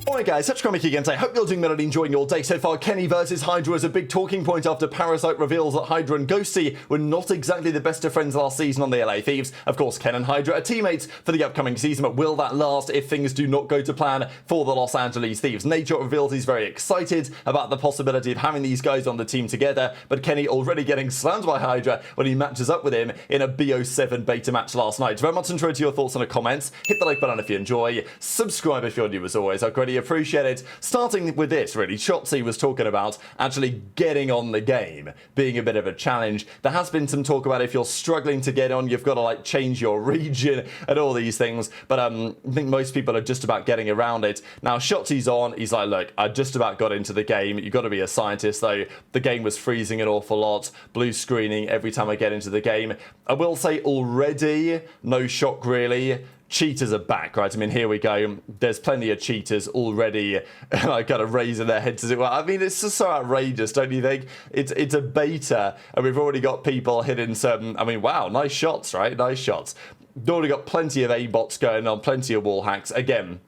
Alright guys, such Kremp again. I hope you're doing well and enjoying your day so far. Kenny versus HyDra is a big talking point after Parasite reveals that HyDra and Ghosty were not exactly the best of friends last season on the LA Thieves. Of course, Ken and HyDra are teammates for the upcoming season, but will that last if things do not go to plan for the Los Angeles Thieves? Nadeshot reveals he's very excited about the possibility of having these guys on the team together, but Kenny already getting slammed by HyDra when he matches up with him in a BO7 beta match last night. Very much intro to your thoughts in the comments. Hit the like button if you enjoy. Subscribe if you're new as always. I'd greatly appreciate it. Starting with this, really, Shotzzy was talking about actually getting on the game being a bit of a challenge. There has been some talk about if you're struggling to get on, you've got to like change your region and all these things, but I think most people are just about getting around it. Now Shotzzy's on, he's like, look, I just about got into the game. You've got to be a scientist though. The game was freezing an awful lot, blue screening every time I get into the game. I will say already, no shock really. Cheaters are back, right? I mean, here we go. There's plenty of cheaters already, like kind of raising their heads as it were. I mean, it's just so outrageous, don't you think? It's a beta, and we've already got people hitting some. I mean, wow, nice shots, right? Nice shots. We've already got plenty of A-bots going on, plenty of wall hacks. Again,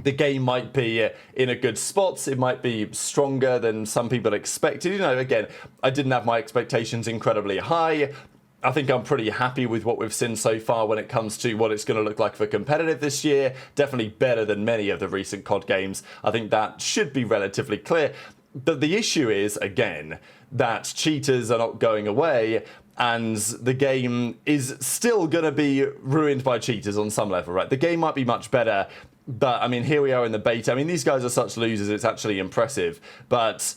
the game might be in a good spot. It might be stronger than some people expected. You know, again, I didn't have my expectations incredibly high. I think I'm pretty happy with what we've seen so far when it comes to what it's going to look like for competitive this year. Definitely better than many of the recent COD games. I think that should be relatively clear. But the issue is, again, that cheaters are not going away and the game is still going to be ruined by cheaters on some level, right? The game might be much better, but I mean, here we are in the beta. I mean, these guys are such losers, it's actually impressive. But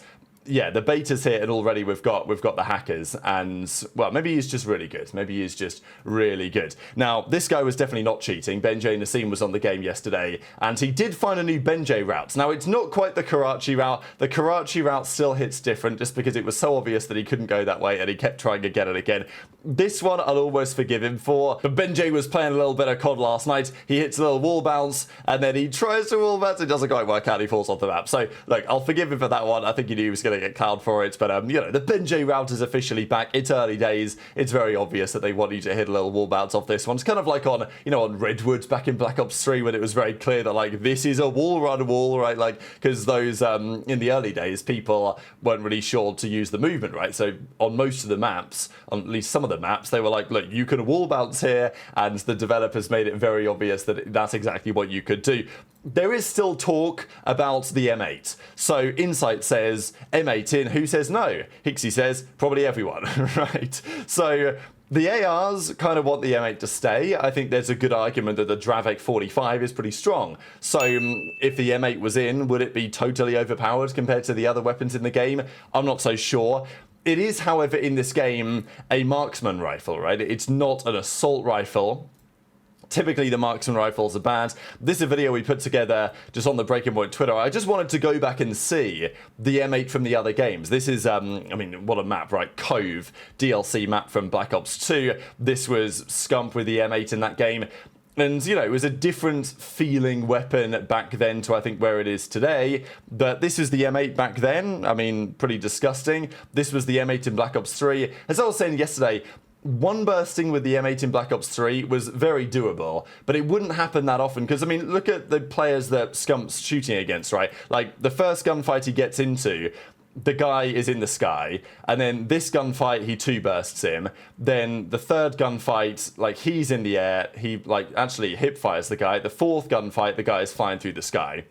yeah, the beta's here and already we've got the hackers, and well, maybe he's just really good. Maybe he's just really good. Now, this guy was definitely not cheating. BenJ Route was on the game yesterday, and he did find a new BenJ Route. Now, it's not quite the Karachi route. The Karachi route still hits different just because it was so obvious that he couldn't go that way and he kept trying again and again. This one I'll almost forgive him for. But BenJ was playing a little bit of COD last night. He hits a little wall bounce and then he tries to wall bounce. It doesn't quite work out. He falls off the map. So, look, I'll forgive him for that one. I think he knew he was going to get cloud for it, but you know, the BenJ Route is officially back. It's early days. It's very obvious that they want you to hit a little wall bounce off this one. It's kind of like on, you know, on Redwoods back in Black Ops 3 when it was very clear that like this is a wall run wall, right? Like, because those in the early days people weren't really sure to use the movement, right? So on most of the maps, on at least some of the maps, they were like, look, you can wall bounce here, and the developers made it very obvious that that's exactly what you could do. There is still talk about the M8. So Insight says M8 in, who says no? Hixie says probably everyone, right? So the ARs kind of want the M8 to stay. I think there's a good argument that the Drazah 45 is pretty strong. So if the M8 was in, would it be totally overpowered compared to the other weapons in the game? I'm not so sure. It is, however, in this game, a marksman rifle, right? It's not an assault rifle. Typically, the marksman rifles are bad. This is a video we put together just on the Breaking Point Twitter. I just wanted to go back and see the M8 from the other games. This is, I mean, what a map, right? Cove, DLC map from Black Ops 2. This was Scump with the M8 in that game. And, you know, it was a different feeling weapon back then to, I think, where it is today. But this is the M8 back then. I mean, pretty disgusting. This was the M8 in Black Ops 3. As I was saying yesterday, one bursting with the M8 in Black Ops 3 was very doable, but it wouldn't happen that often because, I mean, look at the players that Scump's shooting against, right? Like, the first gunfight he gets into, the guy is in the sky, and then this gunfight, he two bursts him. Then the third gunfight, like, he's in the air, he, like, actually hip fires the guy. The fourth gunfight, the guy is flying through the sky.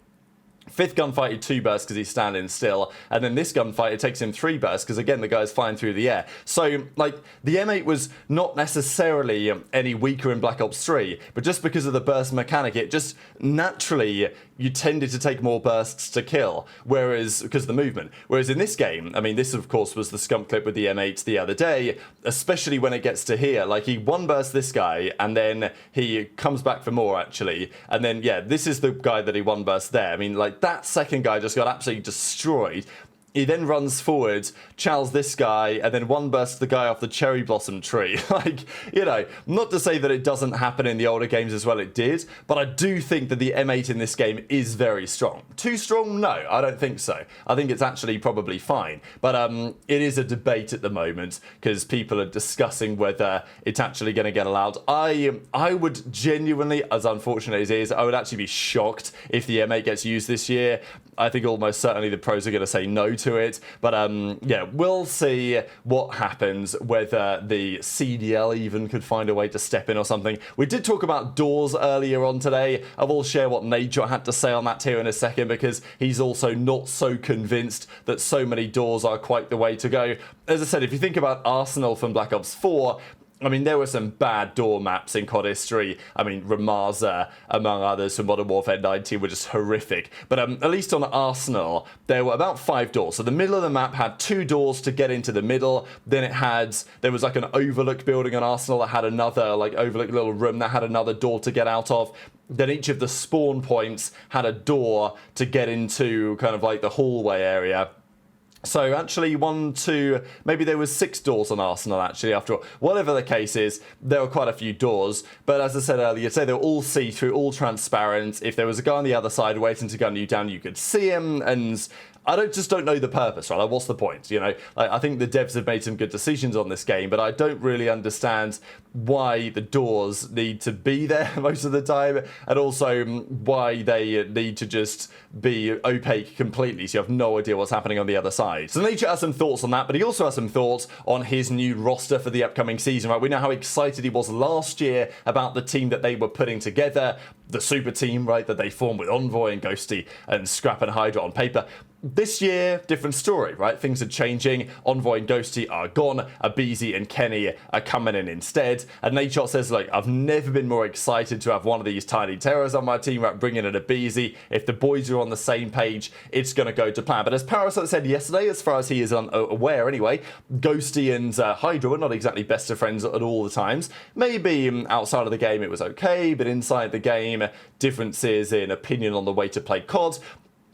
Fifth gunfight, he two bursts because he's standing still. And then this gunfight, it takes him three bursts because, again, the guy's flying through the air. So, like, the M8 was not necessarily any weaker in Black Ops 3, but just because of the burst mechanic, it just naturally, you tended to take more bursts to kill, whereas, because of the movement. Whereas in this game, I mean, this, of course, was the Scump clip with the M8 the other day, especially when it gets to here. Like, he one bursts this guy, and then he comes back for more, actually. And then, yeah, this is the guy that he one burst there. I mean, like, that second guy just got absolutely destroyed. He then runs forward, chows this guy, and then one bursts the guy off the cherry blossom tree. Like, you know, not to say that it doesn't happen in the older games as well, it did, but I do think that the M8 in this game is very strong. Too strong? No, I don't think so. I think it's actually probably fine. But it is a debate at the moment, because people are discussing whether it's actually going to get allowed. I would genuinely, as unfortunate as it is, I would actually be shocked if the M8 gets used this year. I think almost certainly the pros are going to say no to it. But yeah, we'll see what happens, whether the CDL even could find a way to step in or something. We did talk about doors earlier on today. I will share what Nadeshot had to say on that here in a second, because he's also not so convinced that so many doors are quite the way to go. As I said, if you think about Arsenal from Black Ops 4, I mean, there were some bad door maps in COD history. I mean, Ramaza, among others, from Modern Warfare 19 were just horrific. But at least on Arsenal, there were about 5 doors. So the middle of the map had 2 doors to get into the middle. Then there was like an overlook building on Arsenal that had another, like, overlook little room that had another door to get out of. Then each of the spawn points had a door to get into kind of like the hallway area. So actually 1, 2, maybe there was 6 doors on Arsenal actually after all. Whatever the case is, there were quite a few doors. But as I said earlier, say they were all see-through, all transparent. If there was a guy on the other side waiting to gun you down, you could see him. And I just don't know the purpose, right? Like, what's the point? You know, I think the devs have made some good decisions on this game, but I don't really understand why the doors need to be there most of the time, and also why they need to just be opaque completely, so you have no idea what's happening on the other side. So Nadeshot has some thoughts on that, but he also has some thoughts on his new roster for the upcoming season, right? We know how excited he was last year about the team that they were putting together, the super team, right, that they formed with Envoy and Ghosty and Scrap and HyDra on paper. This year, different story, right? Things are changing. Envoy and Ghosty are gone. aBeZy and Kenny are coming in instead. And Nadeshot says, like, I've never been more excited to have one of these tiny terrors on my team, right? Bringing in aBeZy. If the boys are on the same page, it's going to go to plan. But as Parasite said yesterday, as far as he is aware anyway, Ghosty and HyDra were not exactly best of friends at all the times. Maybe outside of the game it was okay, but inside the game, differences in opinion on the way to play COD.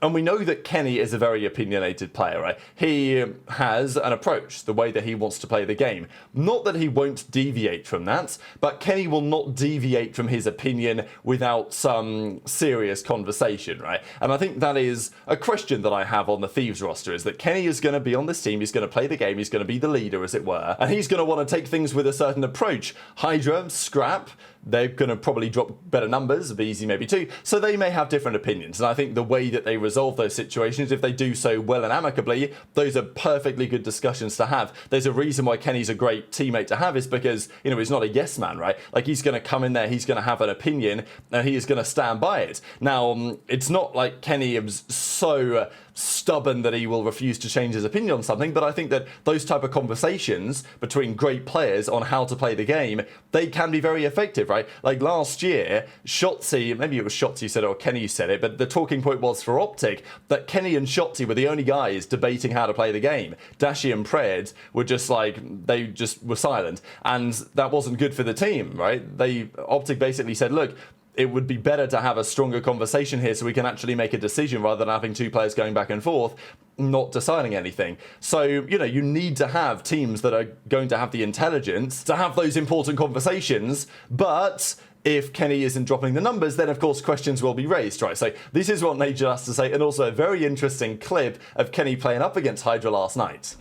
And we know that Kenny is a very opinionated player, right? He has an approach, the way that he wants to play the game. Not that he won't deviate from that, but Kenny will not deviate from his opinion without some serious conversation, right? And I think that is a question that I have on the Thieves roster, is that Kenny is going to be on this team, he's going to play the game, he's going to be the leader, as it were, and he's going to want to take things with a certain approach. HyDra, Scrap, they're going to probably drop better numbers, aBeZy maybe too, so they may have different opinions. And I think the way that they resolve those situations, if they do so well and amicably, those are perfectly good discussions to have. There's a reason why Kenny's a great teammate to have, is because, you know, he's not a yes man, right? Like, he's going to come in there, he's going to have an opinion, and he is going to stand by it. Now, it's not like Kenny is so stubborn that he will refuse to change his opinion on something, but I think that those type of conversations between great players on how to play the game, they can be very effective, right? Like last year, Shotzzy, maybe it was Shotzzy said it or Kenny said it, but the talking point was for OpTic that Kenny and Shotzzy were the only guys debating how to play the game. Dashy and Pred were just like, they just were silent, and that wasn't good for the team, right? OpTic basically said, look, it would be better to have a stronger conversation here so we can actually make a decision rather than having 2 players going back and forth, not deciding anything. So, you know, you need to have teams that are going to have the intelligence to have those important conversations, but if Kenny isn't dropping the numbers, then of course questions will be raised, right? So this is what Nadeshot has to say, and also a very interesting clip of Kenny playing up against HyDra last night.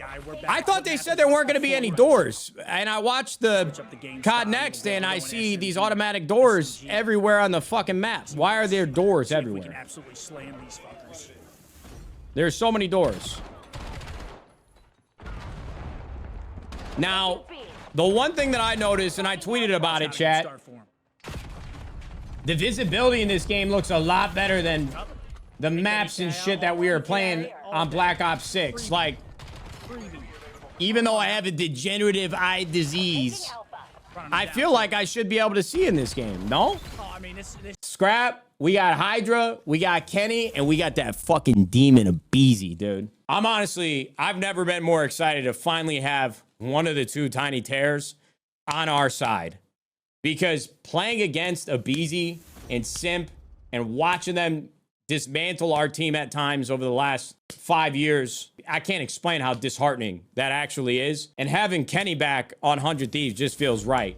I thought they said there weren't going to be any doors, and I watched the COD Next, and I see these automatic doors everywhere on the fucking map. Why are there doors everywhere? There's so many doors. Now, the one thing that I noticed, and I tweeted about it, chat, the visibility in this game looks a lot better than the maps and shit that we were playing on Black Ops 6. Like, even though I have a degenerative eye disease, I feel like I should be able to see in this game, no? Scrap, we got HyDra, we got Kenny, and we got that fucking demon aBeZy, dude. I've never been more excited to finally have one of the 2 tiny tears on our side. Because playing against aBeZy and Simp and watching them dismantle our team at times over the last 5 years. I can't explain how disheartening that actually is. And having Kenny back on 100 Thieves just feels right.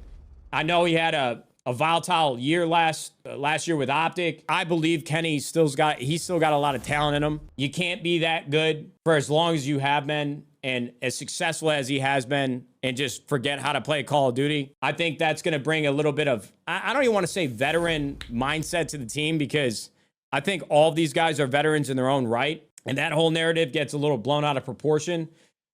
I know he had a volatile year last year with OpTic. I believe he's still got a lot of talent in him. You can't be that good for as long as you have been and as successful as he has been and just forget how to play Call of Duty. I think that's going to bring a little bit of, I don't even want to say veteran mindset to the team, because I think all of these guys are veterans in their own right. And that whole narrative gets a little blown out of proportion.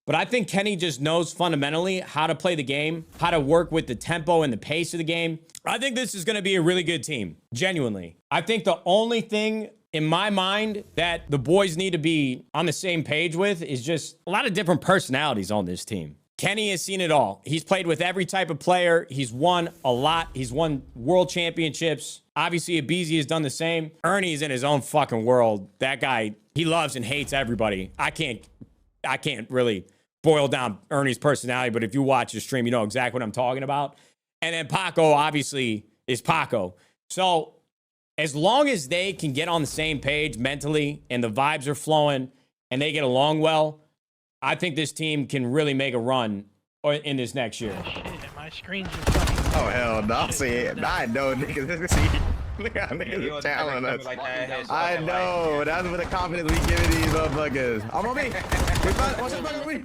But I think Kenny just knows fundamentally how to play the game, how to work with the tempo and the pace of the game. I think this is going to be a really good team, genuinely. I think the only thing in my mind that the boys need to be on the same page with is just a lot of different personalities on this team. Kenny has seen it all. He's played with every type of player. He's won a lot. He's won world championships. Obviously, aBeZy has done the same. Ernie's in his own fucking world. That guy, he loves and hates everybody. I can't really boil down Ernie's personality, but if you watch the stream, you know exactly what I'm talking about. And then Paco, obviously, is Paco. So as long as they can get on the same page mentally and the vibes are flowing and they get along well, I think this team can really make a run in this next year. My screen's just fucking... Oh, hell no. See it. I know, niggas. See, look how niggas telling us. I know. That's what the confidence we giving these motherfuckers. I'm on me. What's up, fucking me?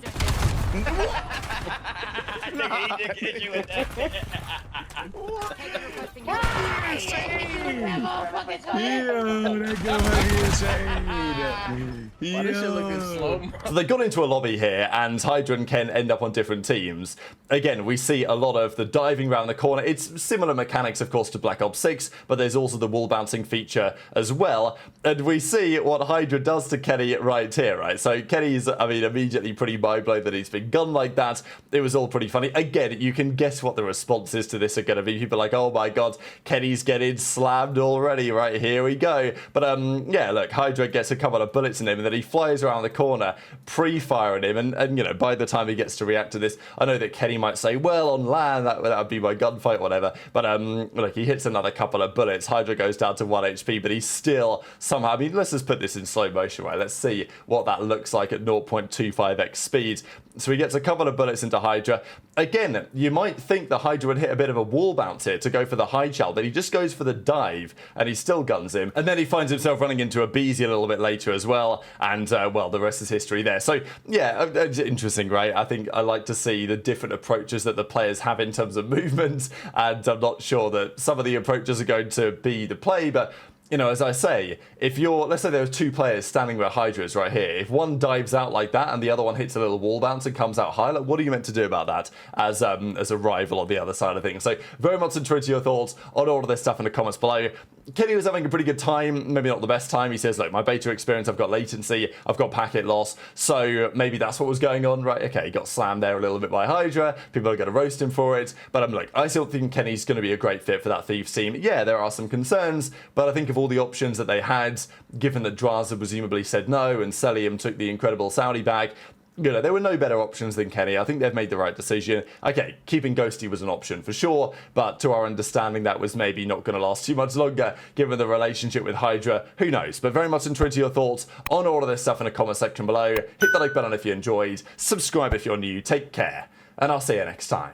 Why this shit looking slow? So they got into a lobby here, and HyDra and Ken end up on different teams. Again, we see a lot of the diving around the corner. It's similar mechanics, of course, to Black Ops 6, but there's also the wall bouncing feature as well. And we see what HyDra does to Kenny right here, right? So Kenny's, I mean, immediately pretty mind-blown that he's been gunned like that. It was all pretty funny. Again, you can guess what the responses to this are going to be. People are like, oh my god, Kenny's getting slammed already, right? Here we go. But yeah, look, HyDra gets a couple of bullets in him, and then he flies around the corner, pre-firing him. And you know, by the time he gets to react to this, I know that Kenny might say, well, on land, that would be my gunfight, whatever. But look, he hits another couple of bullets. HyDra goes down to 1 HP, but he's still somehow, I mean, let's just put this in slow motion, right? Let's see what that looks like at 0.25x speed. So he gets a couple of bullets into HyDra. Again, you might think the HyDra would hit a bit of a wall bounce here to go for the high chal, but he just goes for the dive, and he still guns him. And then he finds himself running into aBeZy a little bit later as well, and well, the rest is history there. So yeah, it's interesting, right? I think I like to see the different approaches that the players have in terms of movement, and I'm not sure that some of the approaches are going to be the play, but you know, as I say, if you're, let's say there are two players standing where HyDra is right here. If one dives out like that and the other one hits a little wall bounce and comes out high, like, what are you meant to do about that as a rival on the other side of things? So very much interested in your thoughts on all of this stuff in the comments below. Kenny was having a pretty good time, maybe not the best time. He says, look, my beta experience, I've got latency, I've got packet loss, so maybe that's what was going on, right? Okay, he got slammed there a little bit by HyDra. People are going to roast him for it, but I'm like, I still think Kenny's going to be a great fit for that Thieves team. Yeah, there are some concerns, but I think of all the options that they had, given that Drazah presumably said no and Cellium took the incredible Saudi bag, you know, there were no better options than Kenny. I think they've made the right decision. Okay, keeping Ghosty was an option for sure, but to our understanding, that was maybe not going to last too much longer, given the relationship with HyDra. Who knows? But very much interested in your thoughts on all of this stuff in the comment section below. Hit the like button if you enjoyed. Subscribe if you're new. Take care, and I'll see you next time.